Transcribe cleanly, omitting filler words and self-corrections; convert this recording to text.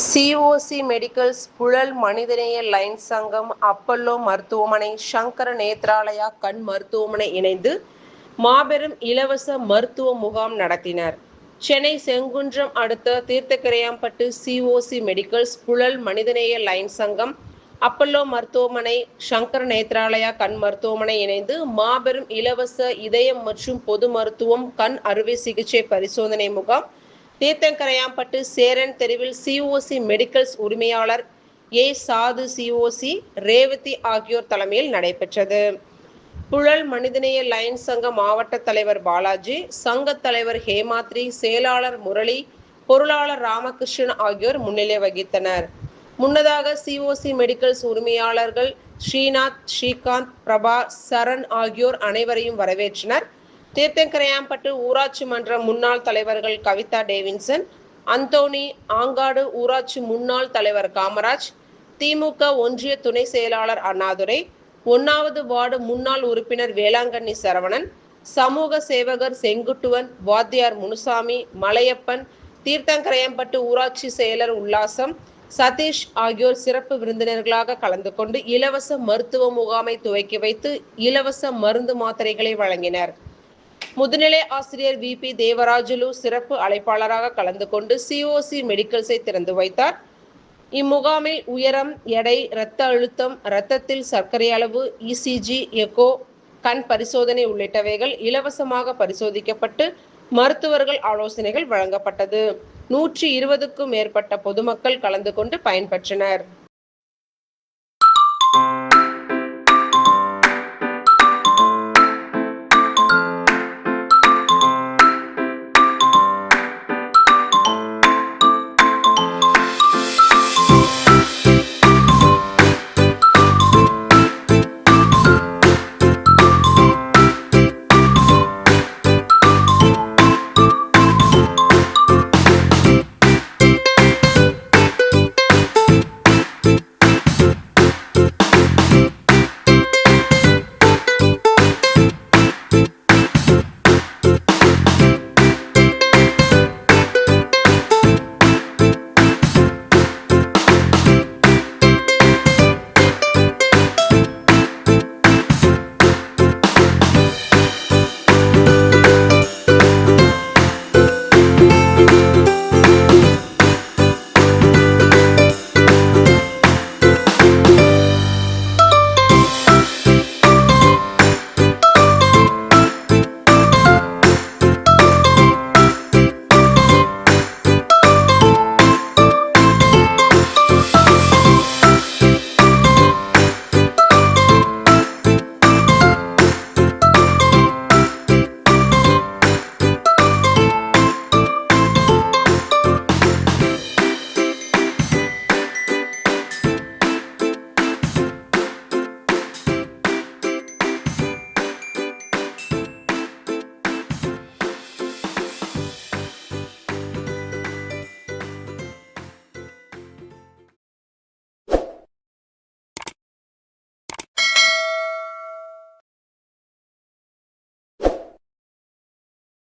COC medicals, Puzhal மனிதநேய lines சங்கம், Apollo மருத்துவமனை, சங்கர நேத்ராலயா கண் மருத்துவமனை இணைந்து மாபெரும் இலவச மருத்துவ முகாம் நடத்தினர். சென்னை செங்குன்றம் அடுத்த தீர்த்தக்கரையாம்பட்டு சிஓசி மெடிக்கல்ஸ், புழல் மனிதநேய லைன்ஸ் சங்கம், அப்பல்லோ மருத்துவமனை, சங்கர நேத்ராலயா கண் மருத்துவமனை இணைந்து மாபெரும் இலவச இதயம் மற்றும் பொது மருத்துவம், கண் அறுவை சிகிச்சை பரிசோதனை முகாம் தீர்த்தங்கரையாம்பட்டு சேரன் தெருவில் சிஓசி மெடிக்கல்ஸ் உரிமையாளர் ஏ. சாது, சிஓசி ரேவதி ஆகியோர் தலைமையில் நடைபெற்றது. புழல் மனிதநேய லைன்ஸ் சங்க மாவட்ட தலைவர் பாலாஜி, சங்க தலைவர் ஹேமாத்ரி, செயலாளர் முரளி, பொருளாளர் ராமகிருஷ்ணன் ஆகியோர் முன்னிலை வகித்தனர். முன்னதாக சிஓசி மெடிக்கல்ஸ் உரிமையாளர்கள் ஸ்ரீநாத், ஸ்ரீகாந்த், பிரபா, சரண் ஆகியோர் அனைவரையும் வரவேற்றனர். தீர்த்தங்கரையாம்பட்டு ஊராட்சி மன்ற முன்னாள் தலைவர்கள் கவிதா டேவின்சன், அந்தோணி, ஆங்காடு ஊராட்சி முன்னாள் தலைவர் காமராஜ், திமுக ஒன்றிய துணை செயலாளர் அண்ணாதுரை, 1வது வார்டு முன்னாள் உறுப்பினர் வேளாங்கண்ணி சரவணன், சமூக சேவகர் செங்குட்டுவன், வாத்தியார் முனுசாமி, மலையப்பன், தீர்த்தங்கரையாம்பட்டு ஊராட்சி செயலர் உல்லாசம், சதீஷ் ஆகியோர் சிறப்பு விருந்தினர்களாக கலந்து கொண்டு இலவச மருத்துவ முகாமை துவக்கி வைத்து இலவச மருந்து மாத்திரைகளை வழங்கினர். முதுநிலை ஆசிரியர் வி.பி. தேவராஜுலு சிறப்பு அழைப்பாளராக கலந்து கொண்டு சிஓசி மெடிக்கல்ஸை திறந்து வைத்தார். இம்முகாமில் உயரம், எடை, இரத்த அழுத்தம், இரத்தத்தில் சர்க்கரை அளவு, இசிஜி, எக்கோ, கண் பரிசோதனை உள்ளிட்டவைகள் இலவசமாக பரிசோதிக்கப்பட்டு மருத்துவர்கள் ஆலோசனைகள் வழங்கப்பட்டது. 120க்கும் மேற்பட்ட பொதுமக்கள் கலந்து கொண்டு பயன்பெற்றனர்.